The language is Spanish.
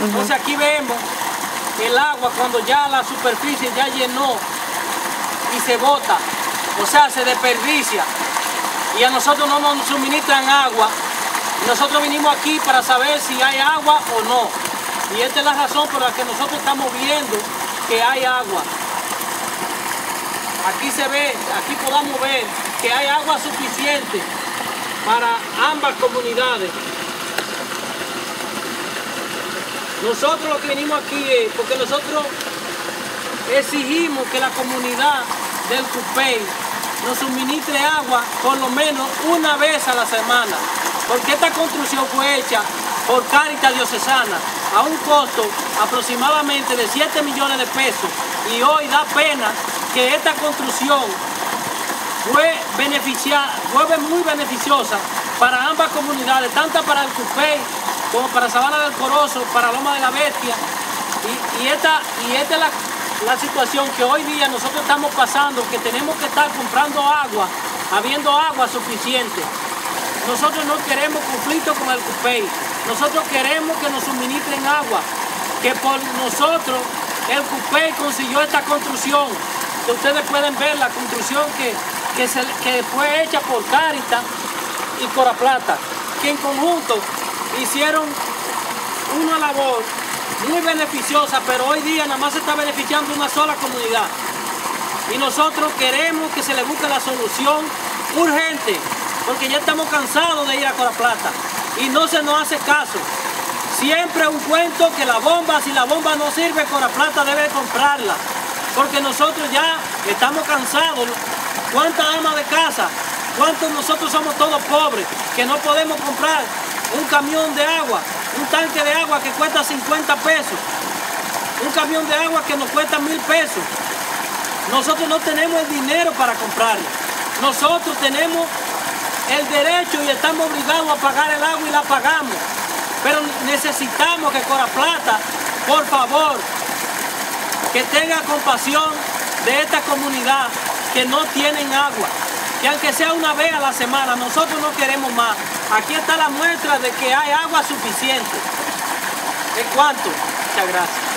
Entonces aquí vemos el agua cuando ya la superficie ya llenó y se bota, o sea, se desperdicia. Y a nosotros no nos suministran agua. Nosotros vinimos aquí para saber si hay agua o no. Y esta es la razón por la que nosotros estamos viendo que hay agua. Aquí se ve, aquí podamos ver que hay agua suficiente para ambas comunidades. Nosotros lo que venimos aquí es porque nosotros exigimos que la comunidad del Cupey nos suministre agua por lo menos una vez a la semana, porque esta construcción fue hecha por Cáritas Diocesana a un costo aproximadamente de 7 millones de pesos, y hoy da pena que esta construcción fue muy beneficiosa para ambas comunidades, tanto para el Cupey como para Sabana del Corozo, para Loma de la Bestia, y esta es la situación que hoy día nosotros estamos pasando, que tenemos que estar comprando agua, habiendo agua suficiente. Nosotros no queremos conflicto con el Cupey, nosotros queremos que nos suministren agua, que por nosotros el Cupey consiguió esta construcción, que ustedes pueden ver la construcción que fue hecha por Cáritas y Coraplata, que en conjunto hicieron una labor muy beneficiosa, pero hoy día nada más se está beneficiando una sola comunidad. Y nosotros queremos que se le busque la solución urgente, porque ya estamos cansados de ir a Coraplata y no se nos hace caso. Siempre un cuento que si la bomba no sirve, Coraplata debe comprarla, porque nosotros ya estamos cansados. ¿Cuántas amas de casa? ¿Cuántos nosotros somos todos pobres que no podemos comprar un camión de agua, un tanque de agua que cuesta 50 pesos, un camión de agua que nos cuesta 1000 pesos? Nosotros no tenemos el dinero para comprarlo. Nosotros tenemos el derecho y estamos obligados a pagar el agua y la pagamos. Pero necesitamos que Coraplata, por favor, que tenga compasión de esta comunidad que no tienen agua. Que aunque sea una vez a la semana, nosotros no queremos más. Aquí está la muestra de que hay agua suficiente. ¿En cuánto? Muchas gracias.